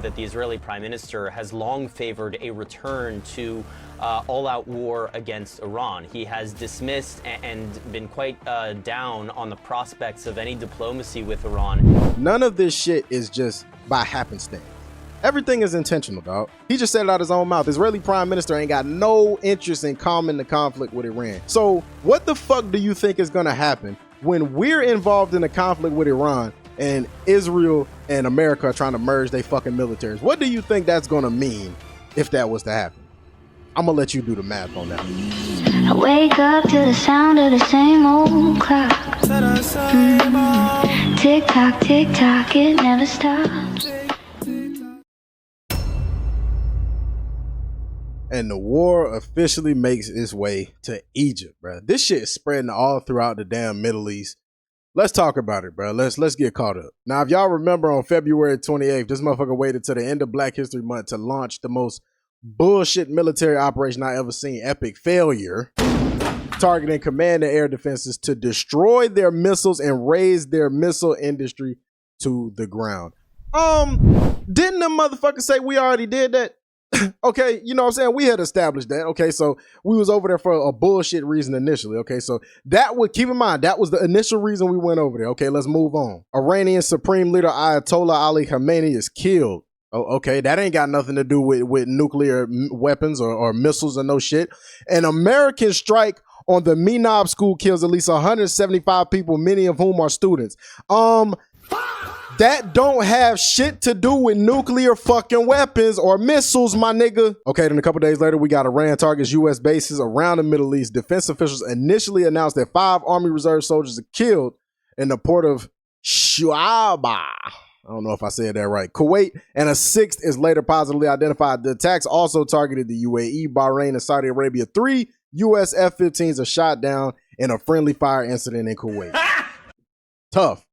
that the Israeli Prime Minister has long favored a return to all-out war against Iran. He has dismissed and been quite down on the prospects of any diplomacy with Iran. None of this shit is just by happenstance. Everything is intentional, dog. He just said it out his own mouth. Israeli Prime Minister ain't got no interest in calming the conflict with Iran. So what the fuck do you think is gonna happen when we're involved in a conflict with Iran and Israel and America are trying to merge their fucking militaries? What do you think that's gonna mean if that was to happen? I'm gonna let you do the math on that. I wake up to the sound of the same old clock. Tick tock, it never stops. And the war officially makes its way to Egypt, bro. This shit is spreading all throughout the damn Middle East. Let's talk about it, bro. Let's get caught up. Now, if y'all remember on February 28th, this motherfucker waited to the end of Black History Month to launch the most bullshit military operation I ever seen. Epic failure. Targeting command and air defenses to destroy their missiles and raise their missile industry to the ground. Didn't the motherfucker say we already did that? Okay, you know what I'm saying? We had established that. Okay, so we was over there for a bullshit reason initially. Okay, so that would, keep in mind, that was the initial reason we went over there. Okay, let's move on. Iranian Supreme Leader Ayatollah Ali Khamenei is killed. Oh, okay, that ain't got nothing to do with nuclear weapons or missiles or no shit. An American strike on the Minab school kills at least 175 people, many of whom are students. That don't have shit to do with nuclear fucking weapons or missiles, my nigga. Okay, then a couple days later, we got Iran targets U.S. bases around the Middle East. Defense officials initially announced that 5 Army Reserve soldiers are killed in the port of Shu'aba. I don't know if I said that right. Kuwait, and a 6th is later positively identified. The attacks also targeted the UAE, Bahrain, and Saudi Arabia. 3 U.S. F-15s are shot down in a friendly fire incident in Kuwait. Tough.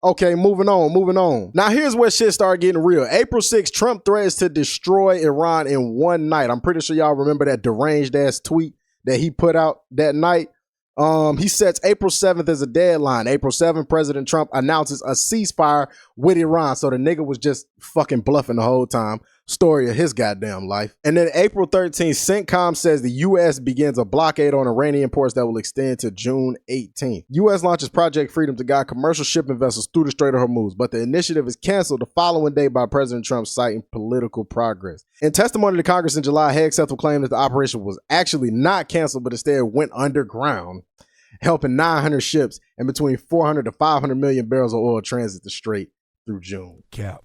Okay, moving on. Now, here's where shit started getting real. April 6th, Trump threatens to destroy Iran in one night. I'm pretty sure y'all remember that deranged-ass tweet that he put out that night. He sets April 7th as a deadline. April 7th, President Trump announces a ceasefire with Iran. So the nigga was just fucking bluffing the whole time. Story of his goddamn life. And then April 13th, CENTCOM says the U.S. begins a blockade on Iranian ports that will extend to June 18th. U.S. launches Project Freedom to guide commercial shipping vessels through the Strait of Hormuz, but the initiative is canceled the following day by President Trump, citing political progress. In testimony to Congress in July, Hegseth will claim that the operation was actually not canceled, but instead went underground, helping 900 ships and between 400 to 500 million barrels of oil transit the strait through June. Cap.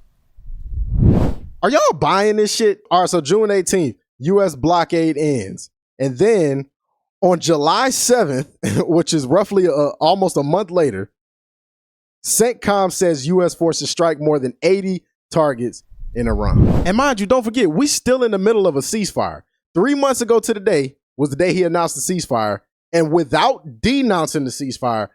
Are y'all buying this shit? All right, so June 18th, U.S. blockade ends. And then on July 7th, which is roughly almost a month later, CENTCOM says U.S. forces strike more than 80 targets in Iran. And mind you, don't forget, we still in the middle of a ceasefire. 3 months ago to the day was the day he announced the ceasefire. And without denouncing the ceasefire,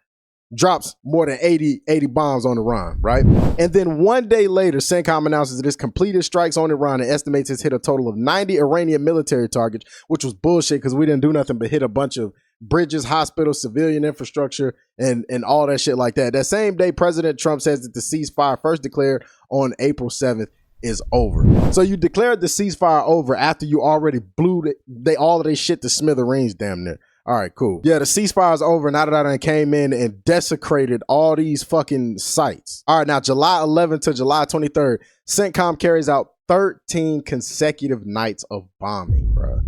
drops more than 80 bombs on Iran, right? And then one day later, CENTCOM announces that it's completed strikes on Iran and estimates it's hit a total of 90 Iranian military targets, which was bullshit because we didn't do nothing but hit a bunch of bridges, hospitals, civilian infrastructure, and all that shit like that. That same day, President Trump says that the ceasefire first declared on April 7th is over. So you declared the ceasefire over after you already blew all of their shit to smithereens damn near. All right, cool. Yeah, the ceasefire is over now that I done came in and desecrated all these fucking sites. All right, now July 11th to July 23rd, CENTCOM carries out 13 consecutive nights of bombing, bro.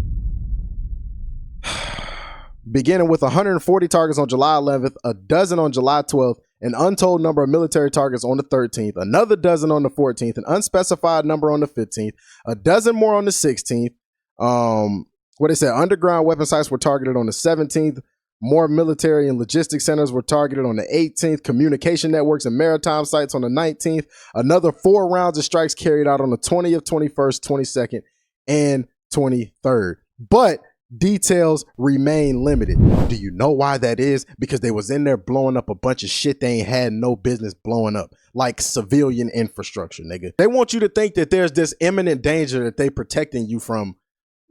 Beginning with 140 targets on July 11th, a dozen on July 12th, an untold number of military targets on the 13th, another dozen on the 14th, an unspecified number on the 15th, a dozen more on the 16th. What they said, underground weapon sites were targeted on the 17th. More military and logistics centers were targeted on the 18th. Communication networks and maritime sites on the 19th. Another 4 rounds of strikes carried out on the 20th, 21st, 22nd, and 23rd. But details remain limited. Do you know why that is? Because they was in there blowing up a bunch of shit they ain't had no business blowing up, like civilian infrastructure, nigga. They want you to think that there's this imminent danger that they protecting you from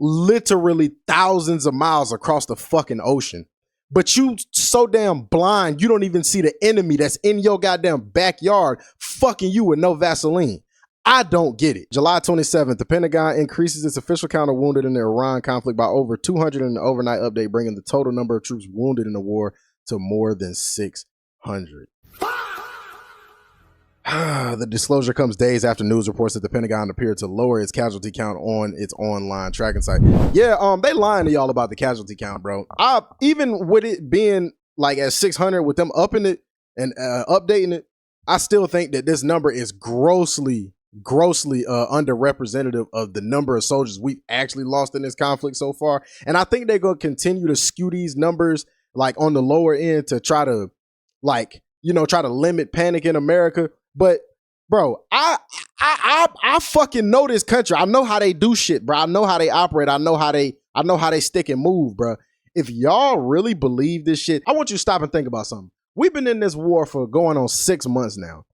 literally thousands of miles across the fucking ocean. But you so damn blind, you don't even see the enemy that's in your goddamn backyard fucking you with no Vaseline. I don't get it. July 27th, the Pentagon increases its official count of wounded in the Iran conflict by over 200 in an overnight update, bringing the total number of troops wounded in the war to more than 600. The disclosure comes days after news reports that the Pentagon appeared to lower its casualty count on its online tracking site. Yeah, they lying to y'all about the casualty count, bro. Even with it being like at 600, with them upping it and updating it, I still think that this number is grossly underrepresentative of the number of soldiers we've actually lost in this conflict so far. And I think they're going to continue to skew these numbers like on the lower end to try to try to limit panic in America. But bro, I fucking know this country. I know how they do shit, bro. I know how they operate. I know how they stick and move, bro. If y'all really believe this shit, I want you to stop and think about something. We've been in this war for going on 6 months now.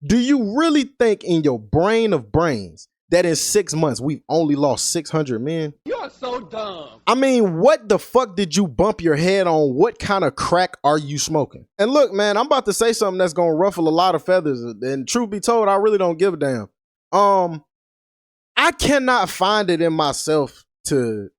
Do you really think in your brain of brains that in 6 months we've only lost 600 men? You're so dumb. I mean, what the fuck did you bump your head on? What kind of crack are you smoking? And look, man, I'm about to say something that's gonna ruffle a lot of feathers. And truth be told, I really don't give a damn. I cannot find it in myself to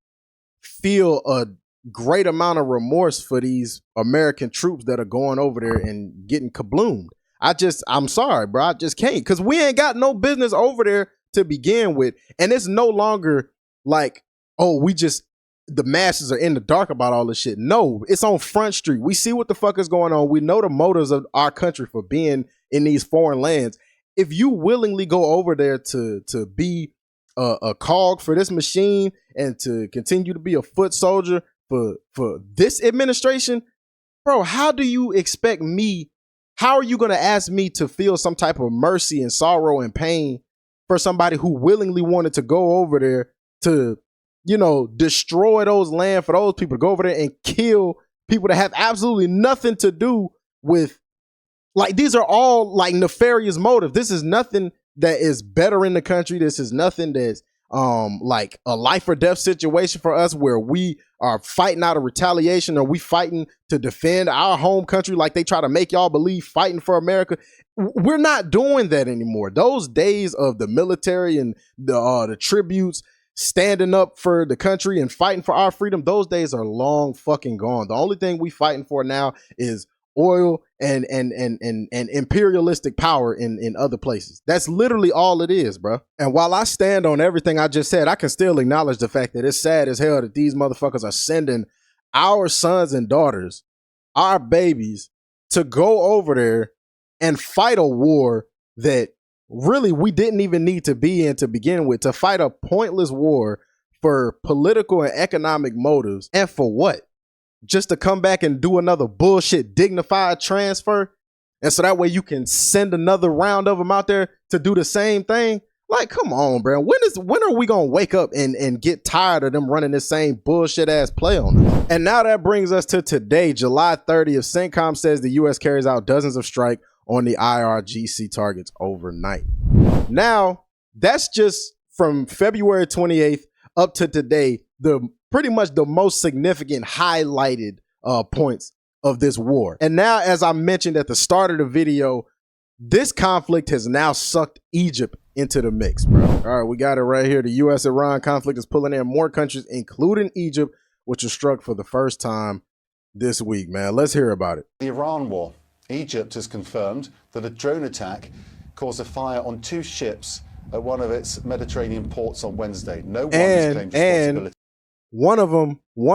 feel a great amount of remorse for these American troops that are going over there and getting kabloomed. I'm sorry, bro. I just can't, because we ain't got no business over there to begin with. And it's no longer like, oh, the masses are in the dark about all this shit. No, it's on Front Street. We see what the fuck is going on. We know the motives of our country for being in these foreign lands. If you willingly go over there to be a cog for this machine and to continue to be a foot soldier for this administration, bro, how do you expect me? How are you going to ask me to feel some type of mercy and sorrow and pain for somebody who willingly wanted to go over there to, destroy those land for those people, to go over there and kill people that have absolutely nothing to do with, like, these are all like nefarious motives. This is nothing that is better in the country. This is nothing that's like a life or death situation for us where we are fighting out of retaliation, or we fighting to defend our home country like they try to make y'all believe fighting for America. We're not doing that anymore. Those days of the military and the tributes standing up for the country and fighting for our freedom, those days are long fucking gone. The only thing we fighting for now is oil and imperialistic power in other places. That's literally all it is, bro. And while I stand on everything I just said, I can still acknowledge the fact that it's sad as hell that these motherfuckers are sending our sons and daughters, our babies, to go over there and fight a war that really we didn't even need to be in to begin with, to fight a pointless war for political and economic motives. And for what? Just to come back and do another bullshit dignified transfer, and so that way you can send another round of them out there to do the same thing? Like, come on, bro. When are we gonna wake up and get tired of them running this same bullshit ass play on us? And now that brings us to today, July 30th. CENTCOM says the U.S. carries out dozens of strikes on the IRGC targets overnight. Now, that's just from February 28th up to today, pretty much the most significant highlighted points of this war. And now, as I mentioned at the start of the video, this conflict has now sucked Egypt into the mix, bro. All right, we got it right here. The U.S.-Iran conflict is pulling in more countries, including Egypt, which was struck for the first time this week, man. Let's hear about it. The Iran war. Egypt has confirmed that a drone attack caused a fire on 2 ships at one of its Mediterranean ports on Wednesday. No one has claimed responsibility. One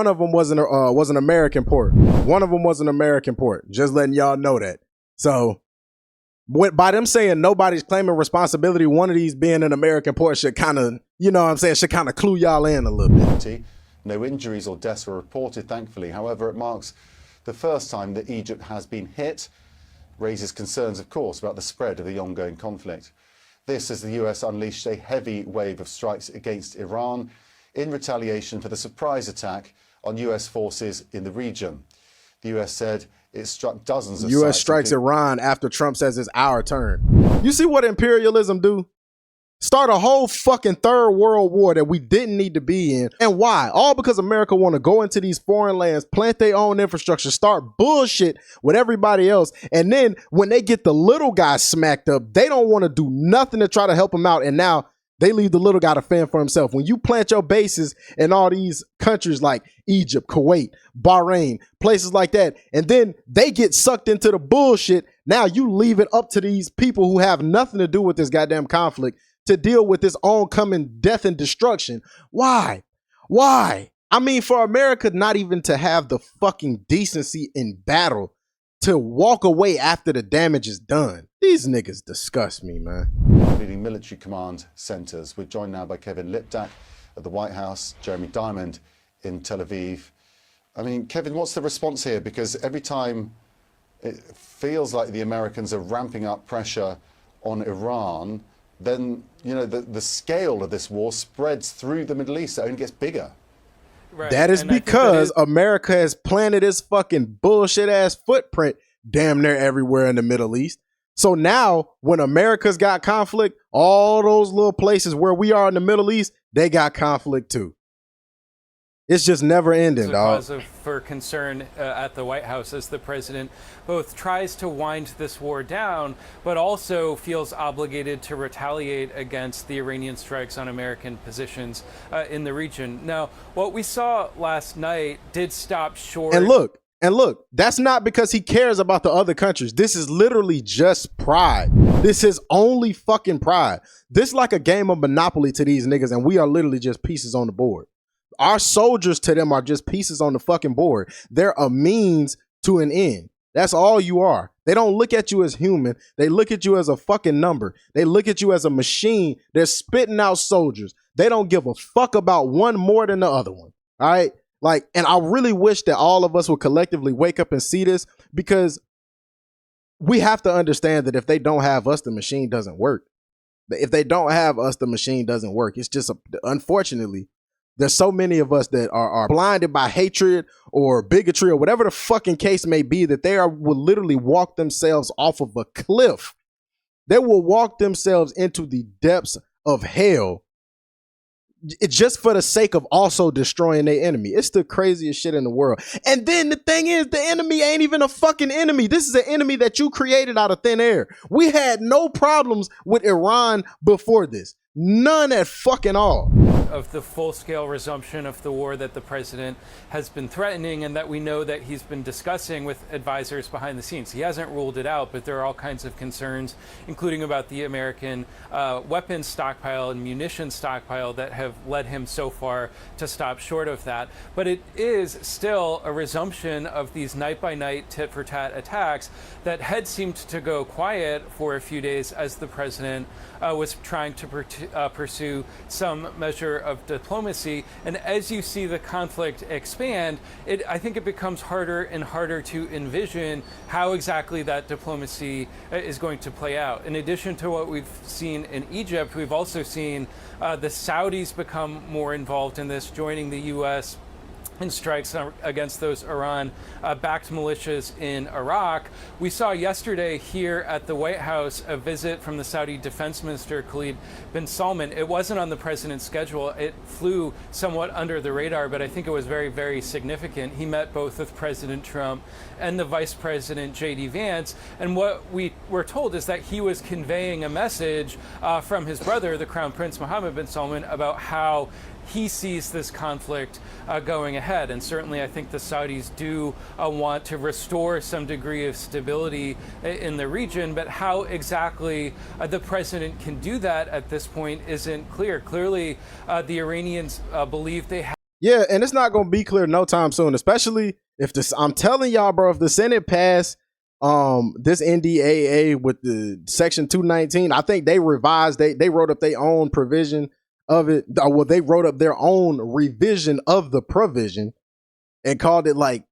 of them was an American port. One of them was an American port. Just letting y'all know that. So, by them saying nobody's claiming responsibility, one of these being an American port should kind of, should kind of clue y'all in a little bit. No injuries or deaths were reported, thankfully. However, it marks the first time that Egypt has been hit, raises concerns, of course, about the spread of the ongoing conflict. This as the US unleashed a heavy wave of strikes against Iran in retaliation for the surprise attack on US forces in the region. The US said it struck dozens of US strikes Iran after Trump says it's our turn. You see what imperialism do? Start a whole fucking third world war that we didn't need to be in. And why? All because America want to go into these foreign lands, plant their own infrastructure, start bullshit with everybody else. And then when they get the little guy smacked up, they don't want to do nothing to try to help him out. And now they leave the little guy to fend for himself. When you plant your bases in all these countries like Egypt, Kuwait, Bahrain, places like that, and then they get sucked into the bullshit, now you leave it up to these people who have nothing to do with this goddamn conflict to deal with this oncoming death and destruction. Why? Why? I mean, for America not even to have the fucking decency in battle to walk away after the damage is done. These niggas disgust me, man. Leading military command centres. We're joined now by Kevin Liptak at the White House, Jeremy Diamond in Tel Aviv. I mean, Kevin, what's the response here? Because every time it feels like the Americans are ramping up pressure on Iran, then, you know, the scale of this war spreads through the Middle East. It only gets bigger. Right. That is because America has planted its fucking bullshit ass footprint damn near everywhere in the Middle East. So now when America's got conflict, all those little places where we are in the Middle East, they got conflict too. It's just never ending, dog. Cause for concern at the White House as the president both tries to wind this war down, but also feels obligated to retaliate against the Iranian strikes on American positions in the region. Now, what we saw last night did stop short. And look, that's not because he cares about the other countries. This is literally just pride. This is only fucking pride. This is like a game of Monopoly to these niggas, and we are literally just pieces on the board. Our soldiers to them are just pieces on the fucking board. They're a means to an end. That's all you are. They don't look at you as human. They look at you as a fucking number. They look at you as a machine. They're spitting out soldiers. They don't give a fuck about one more than the other one. All right? Like, and I really wish that all of us would collectively wake up and see this, because we have to understand that if they don't have us, the machine doesn't work. If they don't have us, the machine doesn't work. It's just, unfortunately, there's so many of us that are blinded by hatred or bigotry or whatever the fucking case may be, that will literally walk themselves off of a cliff. They will walk themselves into the depths of hell just for the sake of also destroying their enemy. It's the craziest shit in the world. And then the thing is, the enemy ain't even a fucking enemy. This is an enemy that you created out of thin air. We had no problems with Iran before this. None at fucking all. Of the full-scale resumption of the war that the president has been threatening and that we know that he's been discussing with advisors behind the scenes. He hasn't ruled it out, but there are all kinds of concerns, including about the American weapons stockpile and munitions stockpile that have led him so far to stop short of that. But it is still a resumption of these night-by-night tit-for-tat attacks that had seemed to go quiet for a few days as the president was trying to pursue some measure of diplomacy. And as you see the conflict expand, I think it becomes harder and harder to envision how exactly that diplomacy is going to play out. In addition to what we've seen in Egypt, we've also seen the Saudis become more involved in this, joining the U.S. in strikes against those Iran-backed militias in Iraq. We saw yesterday here at the White House a visit from the Saudi Defense Minister Khalid bin Salman. It wasn't on the president's schedule. It flew somewhat under the radar, but I think it was very, very significant. He met both with President Trump and the Vice President J.D. Vance, and what we were told is that he was conveying a message from his brother, the Crown Prince Mohammed bin Salman, about how he sees this conflict going ahead. And certainly I think the Saudis do want to restore some degree of stability in the region, but how exactly the president can do that at this point isn't clear. Clearly, the Iranians believe they have. Yeah, and it's not going to be clear no time soon, especially if this, I'm telling y'all, bro, if the Senate passed this NDAA with the Section 219, I think they revised, they wrote up their own provision of it. Well, they wrote up their own revision of the provision and called it like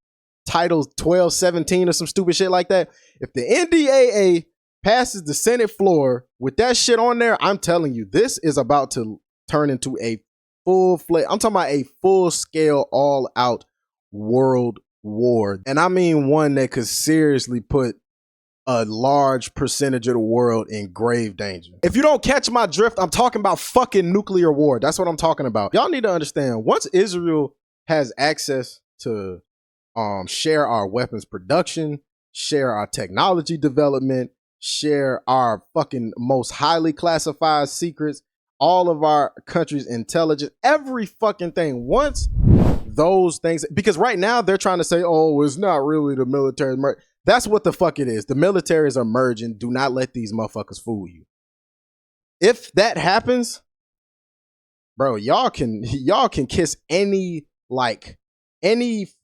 Title 1217 or some stupid shit like that. If the NDAA passes the Senate floor with that shit on there, I'm telling you, this is about to turn into a full-fledged, I'm talking about a full-scale, all-out world war. And I mean one that could seriously put a large percentage of the world in grave danger. If you don't catch my drift, I'm talking about fucking nuclear war. That's what I'm talking about. Y'all need to understand, once Israel has access to share our weapons production, share our technology development, share our fucking most highly classified secrets, all of our country's intelligence, every fucking thing. Once those things, because right now they're trying to say, oh, it's not really the military. That's what the fuck it is. The militaries are merging. Do not let these motherfuckers fool you. If that happens, bro, y'all can kiss any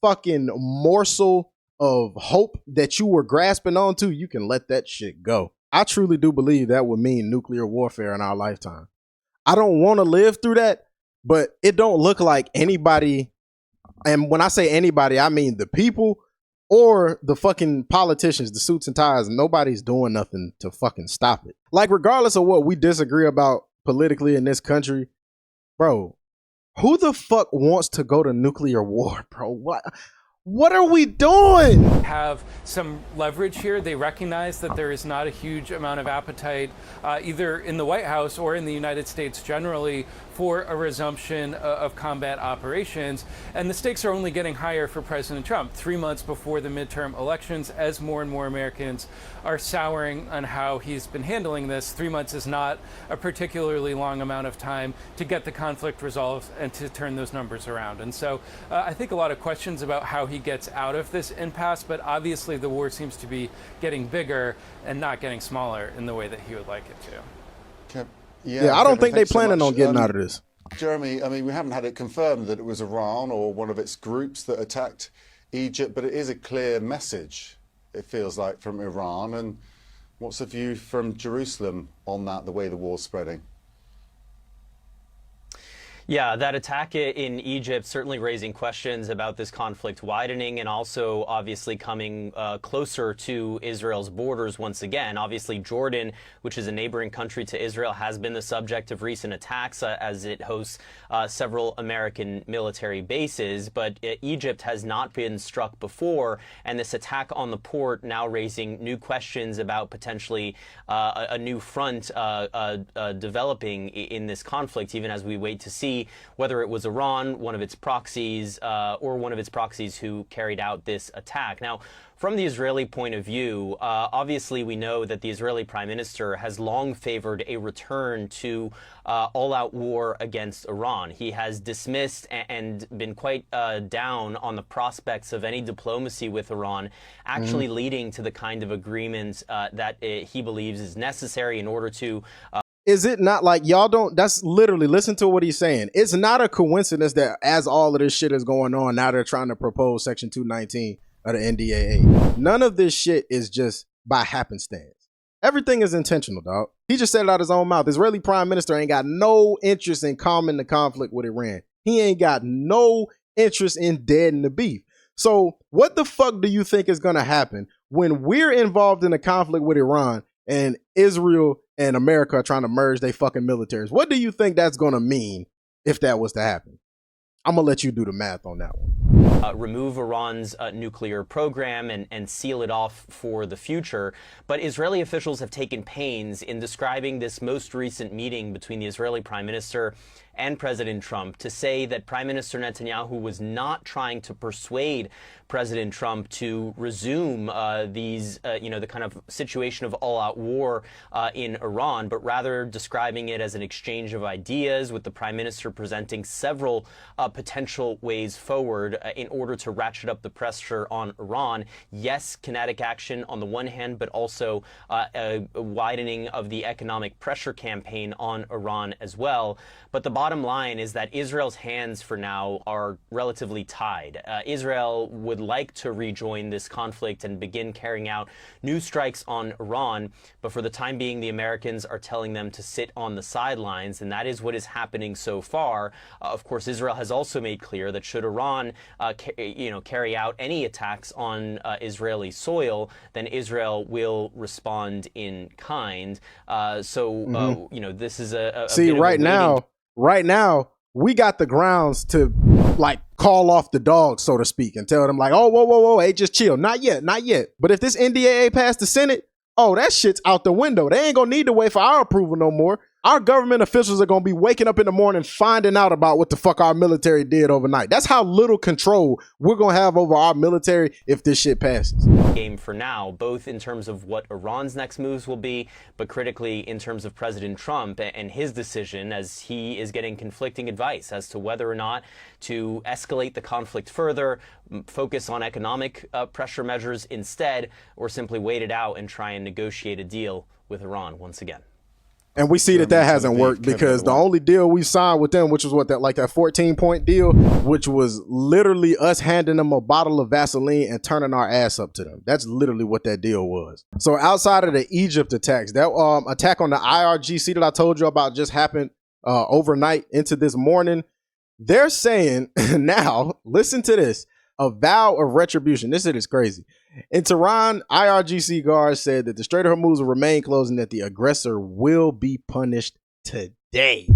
fucking morsel of hope that you were grasping onto. You can let that shit go. I truly do believe that would mean nuclear warfare in our lifetime. I don't want to live through that, but it don't look like anybody, and when I say anybody, I mean the people or the fucking politicians, the suits and ties. Nobody's doing nothing to fucking stop it. Like, regardless of what we disagree about politically in this country, bro, who the fuck wants to go to nuclear war, bro? What are we doing? Have some leverage here. They recognize that there is not a huge amount of appetite either in the White House or in the United States generally for a resumption of combat operations. And the stakes are only getting higher for President Trump 3 months before the midterm elections, as more and more Americans are souring on how he's been handling this. 3 months is not a particularly long amount of time to get the conflict resolved and to turn those numbers around. And so I think a lot of questions about how he gets out of this impasse, but obviously the war seems to be getting bigger and not getting smaller in the way that he would like it to. Yeah, I don't think they're planning on getting out of this. Jeremy, I mean, we haven't had it confirmed that it was Iran or one of its groups that attacked Egypt, but it is a clear message, it feels like, from Iran. And what's the view from Jerusalem on that, the way the war's spreading? Yeah, that attack in Egypt certainly raising questions about this conflict widening and also obviously coming closer to Israel's borders once again. Obviously, Jordan, which is a neighboring country to Israel, has been the subject of recent attacks as it hosts several American military bases. But Egypt has not been struck before, and this attack on the port now raising new questions about potentially a new front developing in this conflict, even as we wait to see whether it was Iran, one of its proxies, or one of its proxies who carried out this attack. Now, from the Israeli point of view, obviously we know that the Israeli Prime Minister has long favored a return to all-out war against Iran. He has dismissed and been quite down on the prospects of any diplomacy with Iran actually leading to the kind of agreement that he believes is necessary in order to Is it not like y'all don't, that's literally, listen to what he's saying. It's not a coincidence that as all of this shit is going on, now they're trying to propose Section 219 of the NDAA. None of this shit is just by happenstance. Everything is intentional, dog. He just said it out his own mouth. Israeli Prime Minister ain't got no interest in calming the conflict with Iran. He ain't got no interest in deadening the beef. So what the fuck do you think is going to happen when we're involved in a conflict with Iran and Israel and America are trying to merge their fucking militaries? What do you think that's going to mean if that was to happen? I'm going to let you do the math on that one. Remove Iran's nuclear program and seal it off for the future. But Israeli officials have taken pains in describing this most recent meeting between the Israeli Prime Minister and President Trump to say that Prime Minister Netanyahu was not trying to persuade President Trump to resume the kind of situation of all-out war in Iran, but rather describing it as an exchange of ideas, with the Prime Minister presenting several potential ways forward in order to ratchet up the pressure on Iran. Yes, kinetic action on the one hand, but also a widening of the economic pressure campaign on Iran as well. But the bottom line is that Israel's hands for now are relatively tied. Israel would like to rejoin this conflict and begin carrying out new strikes on Iran, but for the time being, the Americans are telling them to sit on the sidelines, and that is what is happening so far. Of course, Israel has also made clear that should Iran carry out any attacks on Israeli soil, then Israel will respond in kind. This is a see, right now, we got the grounds to like call off the dogs, so to speak, and tell them like, oh, whoa, whoa, whoa, hey, just chill. Not yet, not yet. But if this NDAA passed the Senate, oh, that shit's out the window. They ain't gonna need to wait for our approval no more. Our government officials are gonna be waking up in the morning finding out about what the fuck our military did overnight. That's how little control we're gonna have over our military if this shit passes. Game for now, both in terms of what Iran's next moves will be, but critically in terms of President Trump and his decision, as he is getting conflicting advice as to whether or not to escalate the conflict further, focus on economic pressure measures instead, or simply wait it out and try and negotiate a deal with Iran once again. And we see that hasn't worked because the only deal we signed with them, which was what, that 14-point deal, which was literally us handing them a bottle of Vaseline and turning our ass up to them. That's literally what that deal was. So outside of the Egypt attacks, that attack on the IRGC that I told you about just happened overnight into this morning. They're saying now, listen to this, a vow of retribution. This shit is crazy. In Tehran, IRGC guards said that the Strait of Hormuz will remain closed and that the aggressor will be punished today.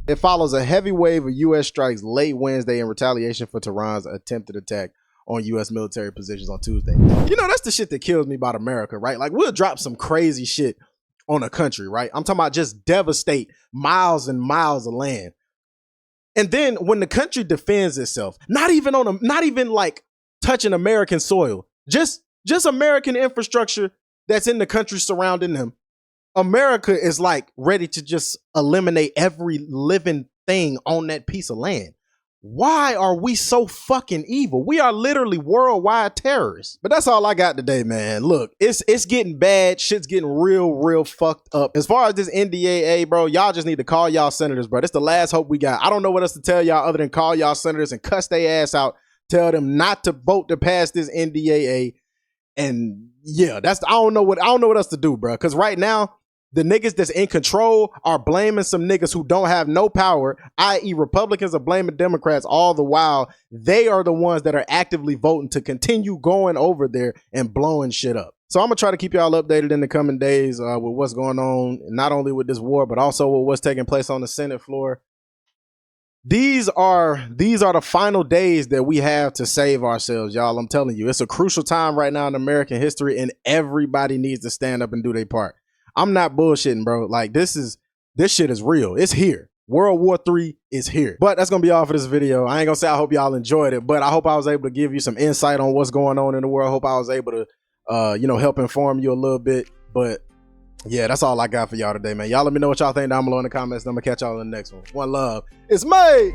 It follows a heavy wave of U.S. strikes late Wednesday in retaliation for Tehran's attempted attack on U.S. military positions on Tuesday. You know, that's the shit that kills me about America, right? Like, we'll drop some crazy shit on a country, right? I'm talking about just devastate miles and miles of land. And then when the country defends itself, not even like touching American soil, just American infrastructure that's in the country surrounding them, America is like ready to just eliminate every living thing on that piece of land. Why are we so fucking evil? We are literally worldwide terrorists. But that's all I got today, man. Look, it's getting bad. Shit's getting real fucked up. As far as this NDAA, bro, y'all just need to call y'all senators, bro. That's the last hope we got. I don't know what else to tell y'all other than call y'all senators and cuss their ass out. Tell them not to vote to pass this NDAA. And yeah, I don't know what else to do, bro. Because right now, the niggas that's in control are blaming some niggas who don't have no power, i.e. Republicans are blaming Democrats, all the while they are the ones that are actively voting to continue going over there and blowing shit up. So I'm gonna try to keep y'all updated in the coming days with what's going on, not only with this war, but also with what's taking place on the Senate floor. These are the final days that we have to save ourselves, y'all. I'm telling you, it's a crucial time right now in American history, and everybody needs to stand up and do their part. I'm not bullshitting, bro. Like, this shit is real. It's here. World War III is here. But that's gonna be all for this video. I ain't gonna say I hope y'all enjoyed it, but I hope I was able to give you some insight on what's going on in the world. I hope I was able to help inform you a little bit. But yeah, that's all I got for y'all today, man. Y'all let me know what y'all think down below in the comments, and I'm gonna catch y'all in the next one. One love. It's made.